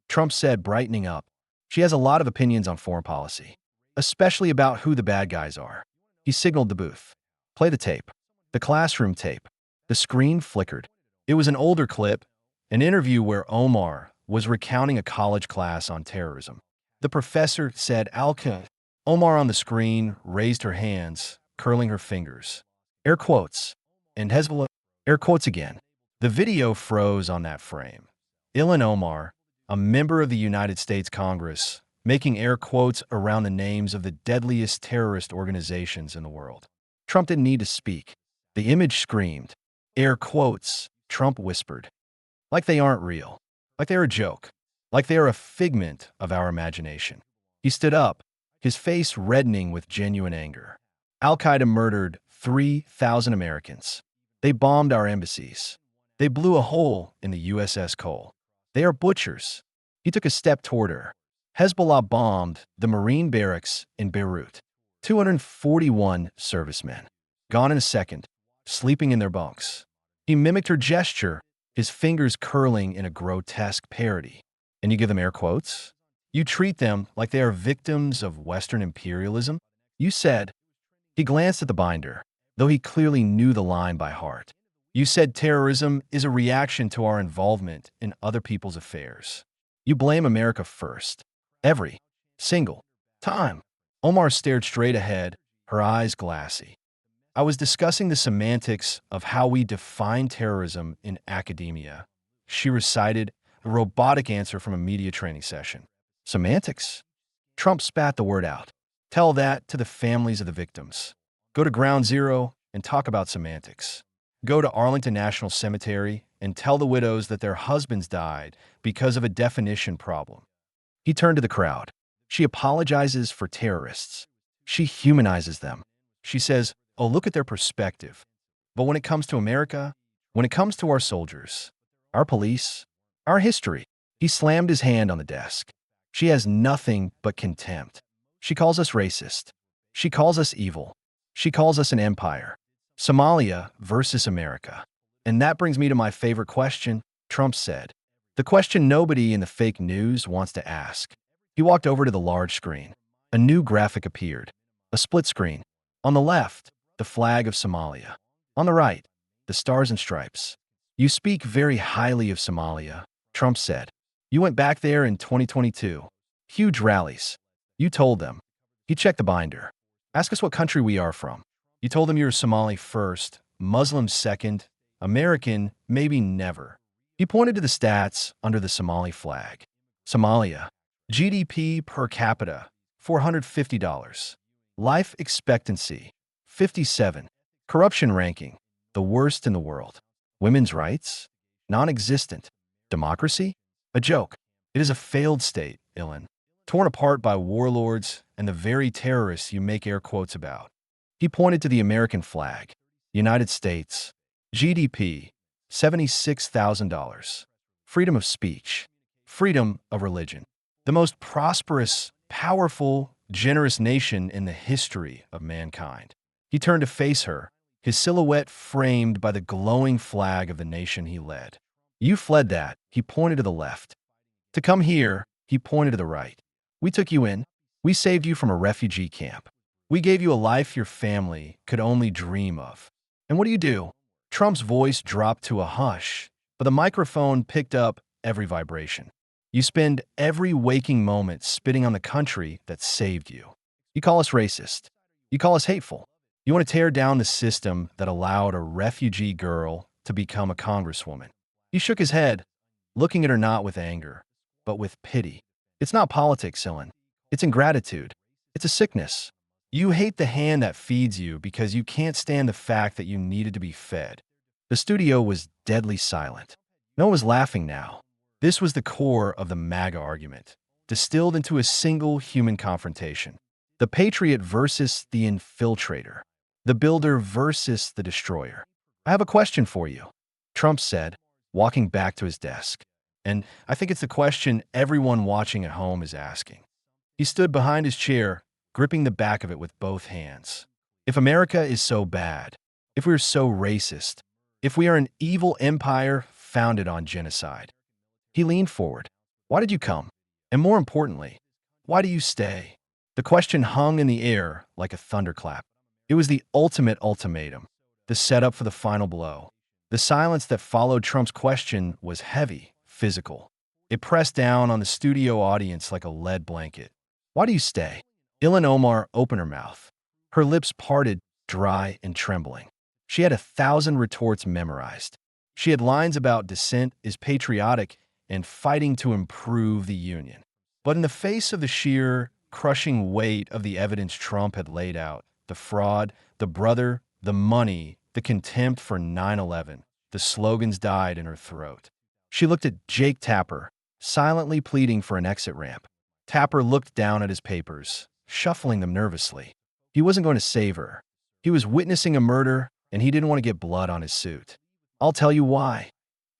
Trump said, brightening up. She has a lot of opinions on foreign policy, especially about who the bad guys are. He signaled the booth. Play the tape. The classroom tape. The screen flickered. It was an older clip, an interview where Omar was recounting a college class on terrorism. The professor said, Alka. Omar on the screen raised her hands, curling her fingers. Air quotes. And Hezbollah. Air quotes again. The video froze on that frame. Ilhan Omar, a member of the United States Congress, making air quotes around the names of the deadliest terrorist organizations in the world. Trump didn't need to speak. The image screamed. Air quotes, Trump whispered. Like they aren't real. Like they're a joke. Like they are a figment of our imagination. He stood up, his face reddening with genuine anger. Al-Qaeda murdered 3,000 Americans. They bombed our embassies. They blew a hole in the USS Cole. They are butchers. He took a step toward her. Hezbollah bombed the Marine barracks in Beirut. 241 servicemen. Gone in a second, sleeping in their bunks. He mimicked her gesture, his fingers curling in a grotesque parody. And you give them air quotes? You treat them like they are victims of Western imperialism? You said. He glanced at the binder, though he clearly knew the line by heart. You said terrorism is a reaction to our involvement in other people's affairs. You blame America first. Every single time. Omar stared straight ahead, her eyes glassy. I was discussing the semantics of how we define terrorism in academia. She recited a robotic answer from a media training session. Semantics? Trump spat the word out. Tell that to the families of the victims. Go to Ground Zero and talk about semantics. Go to Arlington National Cemetery and tell the widows that their husbands died because of a definition problem. He turned to the crowd. She apologizes for terrorists. She humanizes them. She says, oh, look at their perspective. But when it comes to America, when it comes to our soldiers, our police, our history, he slammed his hand on the desk. She has nothing but contempt. She calls us racist. She calls us evil. She calls us an empire. Somalia versus America. And that brings me to my favorite question, Trump said. The question nobody in the fake news wants to ask. He walked over to the large screen. A new graphic appeared. A split screen. On the left, the flag of Somalia. On the right, the stars and stripes. You speak very highly of Somalia, Trump said. You went back there in 2022. Huge rallies. You told them. He checked the binder. Ask us what country we are from. You told them you're Somali first, Muslim second, American maybe never. He pointed to the stats under the Somali flag. Somalia. GDP per capita, $450. Life expectancy, 57. Corruption ranking, the worst in the world. Women's rights, non-existent. Democracy, a joke. It is a failed state, Ilhan, torn apart by warlords and the very terrorists you make air quotes about. He pointed to the American flag, United States, GDP, $76,000. Freedom of speech, freedom of religion. The most prosperous, powerful, generous nation in the history of mankind. He turned to face her, his silhouette framed by the glowing flag of the nation he led. You fled that, he pointed to the left. To come here, he pointed to the right. We took you in. We saved you from a refugee camp. We gave you a life your family could only dream of. And what do? Trump's voice dropped to a hush, but the microphone picked up every vibration. You spend every waking moment spitting on the country that saved you. You call us racist. You call us hateful. You want to tear down the system that allowed a refugee girl to become a congresswoman. He shook his head, looking at her not with anger, but with pity. It's not politics, Ilhan. It's ingratitude. It's a sickness. You hate the hand that feeds you because you can't stand the fact that you needed to be fed. The studio was deadly silent. No one was laughing now. This was the core of the MAGA argument, distilled into a single human confrontation. The patriot versus the infiltrator. The builder versus the destroyer. I have a question for you, Trump said, walking back to his desk. And I think it's the question everyone watching at home is asking. He stood behind his chair, gripping the back of it with both hands. If America is so bad, if we're so racist, if we are an evil empire founded on genocide. He leaned forward. Why did you come? And more importantly, why do you stay? The question hung in the air like a thunderclap. It was the ultimate ultimatum, the setup for the final blow. The silence that followed Trump's question was heavy, physical. It pressed down on the studio audience like a lead blanket. Why do you stay? Ilhan Omar opened her mouth. Her lips parted, dry and trembling. She had 1,000 retorts memorized. She had lines about dissent is patriotic and fighting to improve the union. But in the face of the sheer, crushing weight of the evidence Trump had laid out, the fraud, the brother, the money, the contempt for 9/11, the slogans died in her throat. She looked at Jake Tapper, silently pleading for an exit ramp. Tapper looked down at his papers, shuffling them nervously. He wasn't going to save her. He was witnessing a murder, and he didn't want to get blood on his suit. I'll tell you why.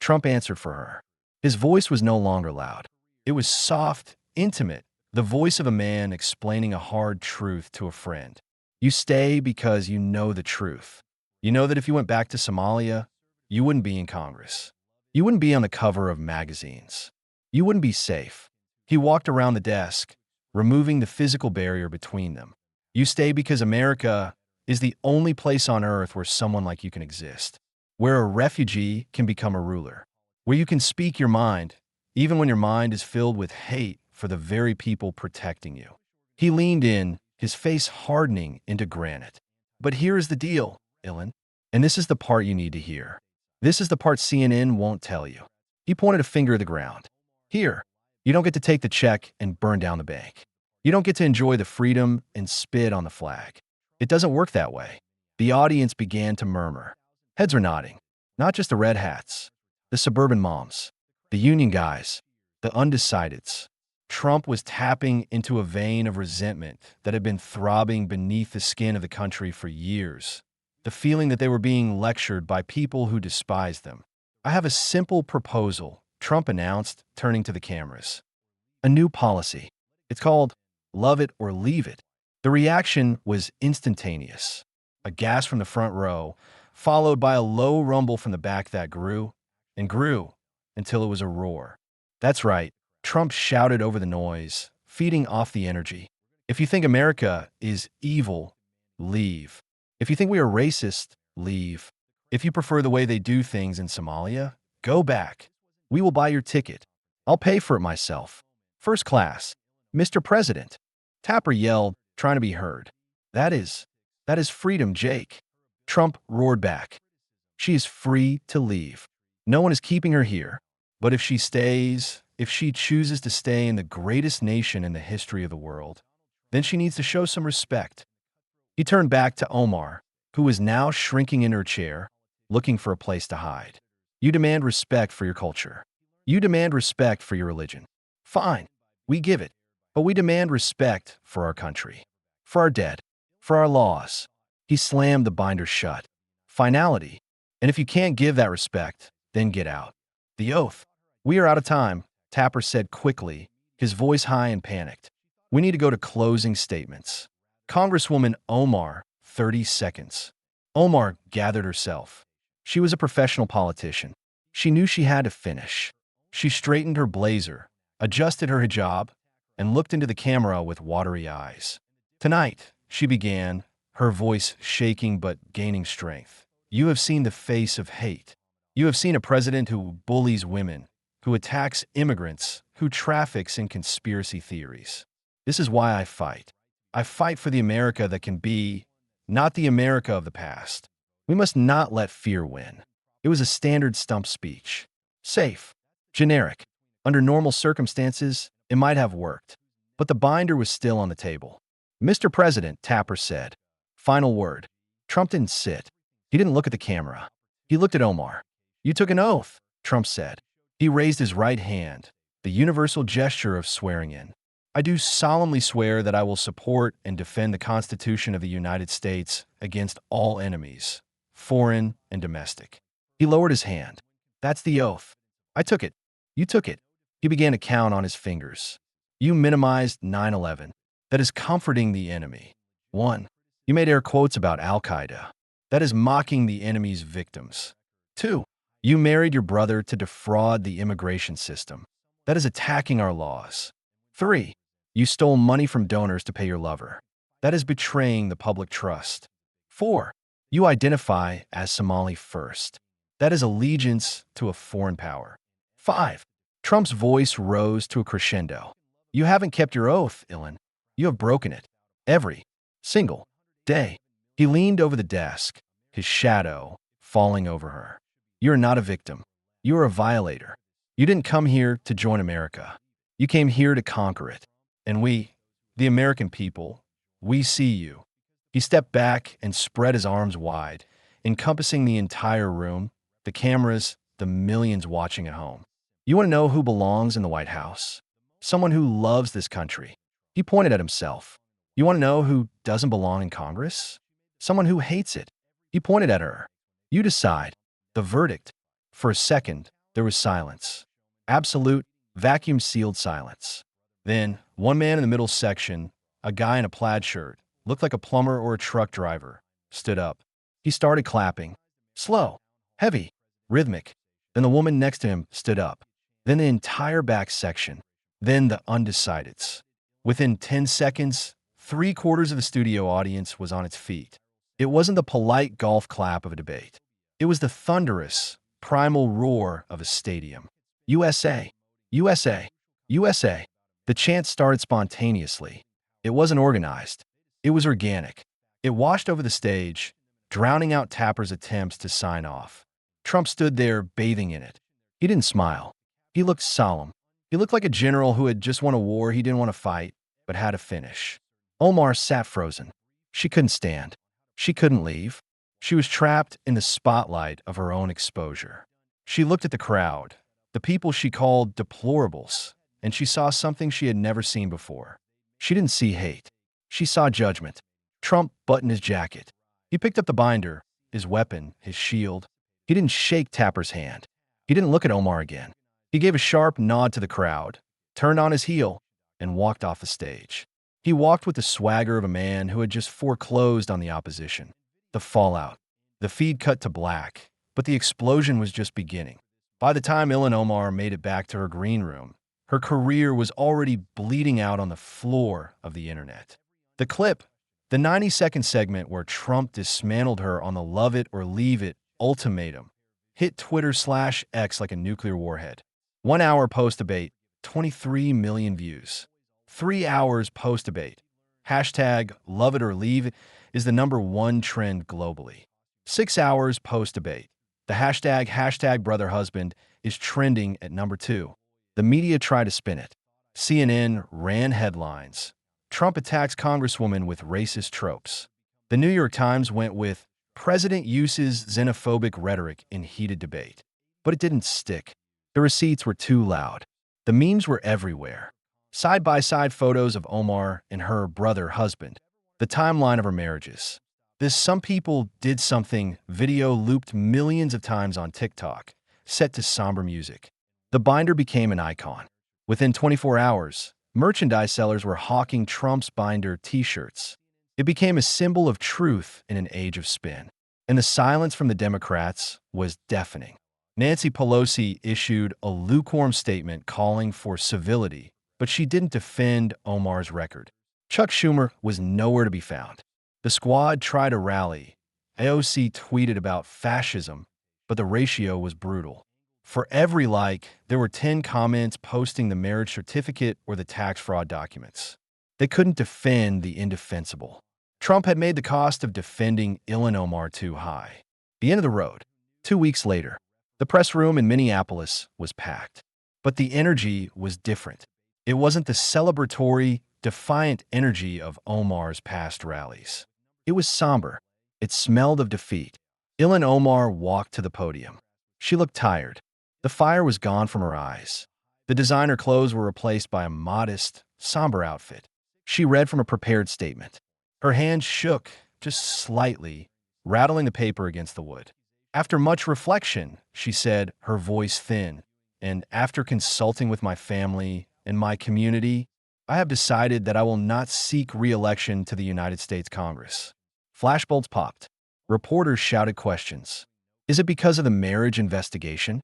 Trump answered for her. His voice was no longer loud. It was soft, intimate, the voice of a man explaining a hard truth to a friend. You stay because you know the truth. You know that if you went back to Somalia, you wouldn't be in Congress. You wouldn't be on the cover of magazines. You wouldn't be safe. He walked around the desk, removing the physical barrier between them. You stay because America is the only place on earth where someone like you can exist, where a refugee can become a ruler, where you can speak your mind, even when your mind is filled with hate for the very people protecting you. He leaned in, his face hardening into granite. But here is the deal, Ilhan, and this is the part you need to hear. This is the part CNN won't tell you. He pointed a finger at the ground. Here, you don't get to take the check and burn down the bank. You don't get to enjoy the freedom and spit on the flag. It doesn't work that way. The audience began to murmur. Heads were nodding. Not just the red hats, the suburban moms, the union guys, the undecideds. Trump was tapping into a vein of resentment that had been throbbing beneath the skin of the country for years. The feeling that they were being lectured by people who despised them. I have a simple proposal, Trump announced, turning to the cameras. A new policy. It's called Love It or Leave It. The reaction was instantaneous. A gasp from the front row, followed by a low rumble from the back that grew and grew until it was a roar. That's right, Trump shouted over the noise, feeding off the energy. If you think America is evil, leave. If you think we are racist, leave. If you prefer the way they do things in Somalia, go back. We will buy your ticket. I'll pay for it myself. First class. Mr. President. Tapper yelled, trying to be heard. That is freedom, Jake. Trump roared back. She is free to leave. No one is keeping her here. But if she stays, if she chooses to stay in the greatest nation in the history of the world, then she needs to show some respect. He turned back to Omar, who was now shrinking in her chair, looking for a place to hide. You demand respect for your culture. You demand respect for your religion. Fine, we give it. But we demand respect for our country, for our dead, for our laws. He slammed the binder shut. Finality. And if you can't give that respect, then get out. The oath. We are out of time, Tapper said quickly, his voice high and panicked. We need to go to closing statements. Congresswoman Omar, 30 seconds. Omar gathered herself. She was a professional politician. She knew she had to finish. She straightened her blazer, adjusted her hijab, and looked into the camera with watery eyes. "Tonight," she began, her voice shaking but gaining strength, "you have seen the face of hate. You have seen a president who bullies women, who attacks immigrants, who traffics in conspiracy theories. This is why I fight. I fight for the America that can be, not the America of the past. We must not let fear win." It was a standard stump speech. Safe. Generic. Under normal circumstances, it might have worked. But the binder was still on the table. "Mr. President," Tapper said. "Final word." Trump didn't sit. He didn't look at the camera. He looked at Omar. "You took an oath," Trump said. He raised his right hand, the universal gesture of swearing in. "I do solemnly swear that I will support and defend the Constitution of the United States against all enemies, foreign and domestic." He lowered his hand. "That's the oath. I took it. You took it." He began to count on his fingers. "You minimized 9/11. That is comforting the enemy. 1. You made air quotes about Al-Qaeda. That is mocking the enemy's victims. 2. You married your brother to defraud the immigration system. That is attacking our laws. 3. You stole money from donors to pay your lover. That is betraying the public trust. 4. You identify as Somali first. That is allegiance to a foreign power. 5. Trump's voice rose to a crescendo. You haven't kept your oath, Ilhan. You have broken it. Every single day. He leaned over the desk, his shadow falling over her. You're not a victim. You're a violator. You didn't come here to join America. You came here to conquer it. And we, the American people, we see you. He stepped back and spread his arms wide, encompassing the entire room, the cameras, the millions watching at home. You want to know who belongs in the White House? Someone who loves this country. He pointed at himself. You want to know who doesn't belong in Congress? Someone who hates it. He pointed at her. You decide. The verdict. For a second, there was silence. Absolute, vacuum-sealed silence. Then, one man in the middle section, a guy in a plaid shirt, looked like a plumber or a truck driver, stood up. He started clapping. Slow, heavy, rhythmic. Then the woman next to him stood up. Then the entire back section. Then the undecideds. Within 10 seconds, 3/4 of the studio audience was on its feet. It wasn't the polite golf clap of a debate. It was the thunderous, primal roar of a stadium. USA! USA! USA! The chant started spontaneously. It wasn't organized. It was organic. It washed over the stage, drowning out Tapper's attempts to sign off. Trump stood there bathing in it. He didn't smile. He looked solemn. He looked like a general who had just won a war he didn't want to fight, but had to finish. Omar sat frozen. She couldn't stand. She couldn't leave. She was trapped in the spotlight of her own exposure. She looked at the crowd, the people she called deplorables, and she saw something she had never seen before. She didn't see hate. She saw judgment. Trump buttoned his jacket. He picked up the binder, his weapon, his shield. He didn't shake Tapper's hand. He didn't look at Omar again. He gave a sharp nod to the crowd, turned on his heel, and walked off the stage. He walked with the swagger of a man who had just foreclosed on the opposition. The fallout. The feed cut to black, but the explosion was just beginning. By the time Ilhan Omar made it back to her green room, her career was already bleeding out on the floor of the internet. The clip, the 90-second segment where Trump dismantled her on the love it or leave it ultimatum, hit Twitter/X like a nuclear warhead. 1 hour post-debate, 23 million views. 3 hours post-debate. Hashtag love it or leave it is the #1 trend globally. 6 hours post-debate. The hashtag brother husband is trending at #2. The media tried to spin it. CNN ran headlines. Trump attacks Congresswoman with racist tropes. The New York Times went with President uses xenophobic rhetoric in heated debate. But it didn't stick. The receipts were too loud. The memes were everywhere. Side-by-side photos of Omar and her brother husband. The timeline of her marriages. This Some People Did Something video looped millions of times on TikTok, set to somber music. The binder became an icon. Within 24 hours, merchandise sellers were hawking Trump's binder t-shirts. It became a symbol of truth in an age of spin. And the silence from the Democrats was deafening. Nancy Pelosi issued a lukewarm statement calling for civility, but she didn't defend Omar's record. Chuck Schumer was nowhere to be found. The squad tried to rally. AOC tweeted about fascism, but the ratio was brutal. For every like, there were 10 comments posting the marriage certificate or the tax fraud documents. They couldn't defend the indefensible. Trump had made the cost of defending Ilhan Omar too high. The end of the road. 2 weeks later, the press room in Minneapolis was packed. But the energy was different. It wasn't the celebratory, defiant energy of Omar's past rallies. It was somber. It smelled of defeat. Ilhan Omar walked to the podium. She looked tired. The fire was gone from her eyes. The designer clothes were replaced by a modest, somber outfit. She read from a prepared statement. Her hands shook, just slightly, rattling the paper against the wood. After much reflection, she said, her voice thin, and after consulting with my family and my community, I have decided that I will not seek re-election to the United States Congress. Flashbulbs popped. Reporters shouted questions. Is it because of the marriage investigation?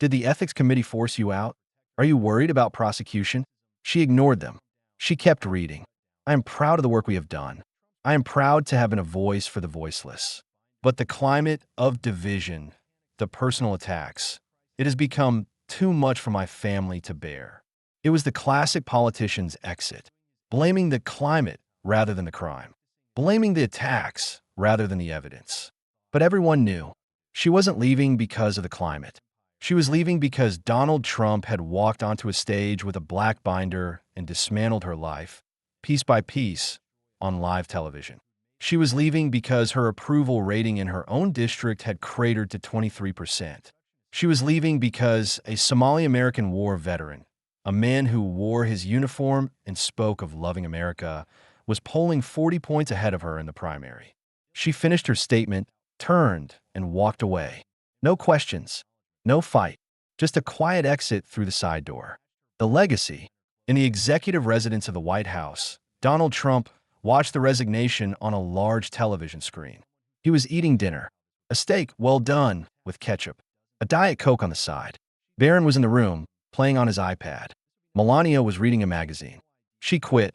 Did the ethics committee force you out? Are you worried about prosecution? She ignored them. She kept reading. I am proud of the work we have done. I am proud to have been a voice for the voiceless. But the climate of division, the personal attacks, it has become too much for my family to bear. It was the classic politician's exit, blaming the climate rather than the crime, blaming the attacks rather than the evidence. But everyone knew she wasn't leaving because of the climate. She was leaving because Donald Trump had walked onto a stage with a black binder and dismantled her life, piece by piece, on live television. She was leaving because her approval rating in her own district had cratered to 23%. She was leaving because a Somali-American war veteran, a man who wore his uniform and spoke of loving America, was polling 40 points ahead of her in the primary. She finished her statement, turned, and walked away. No questions, no fight, just a quiet exit through the side door. The legacy. In the executive residence of the White House, Donald Trump watched the resignation on a large television screen. He was eating dinner, a steak well done with ketchup, a Diet Coke on the side. Barron was in the room, playing on his iPad. Melania was reading a magazine. She quit,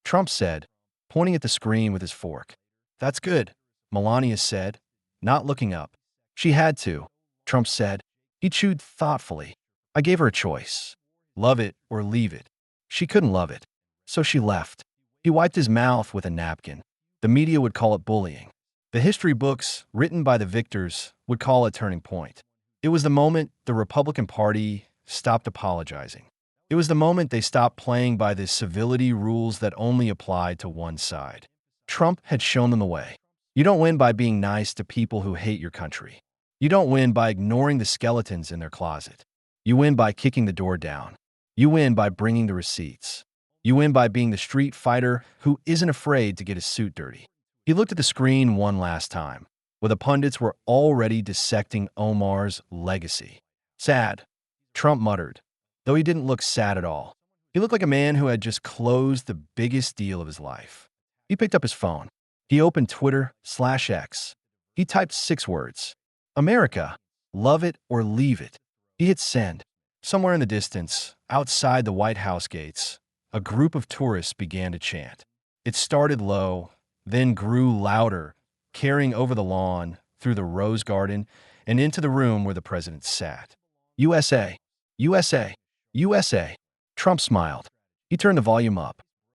Trump said, pointing at the screen with his fork. That's good, Melania said, not looking up. She had to, Trump said. He chewed thoughtfully. I gave her a choice. Love it or leave it. She couldn't love it, so she left. He wiped his mouth with a napkin. The media would call it bullying. The history books, written by the victors, would call it a turning point. It was the moment the Republican Party stopped apologizing. It was the moment they stopped playing by the civility rules that only applied to one side. Trump had shown them the way. You don't win by being nice to people who hate your country. You don't win by ignoring the skeletons in their closet. You win by kicking the door down. You win by bringing the receipts. You win by being the street fighter who isn't afraid to get his suit dirty. He looked at the screen one last time, where the pundits were already dissecting Omar's legacy. Sad, Trump muttered, though he didn't look sad at all. He looked like a man who had just closed the biggest deal of his life. He picked up his phone. He opened Twitter/X. He typed 6 words. America, love it or leave it. He hit send. Somewhere in the distance, outside the White House gates, a group of tourists began to chant. It started low, then grew louder, carrying over the lawn, through the rose garden, and into the room where the president sat. USA, USA, USA. Trump smiled. He turned the volume up.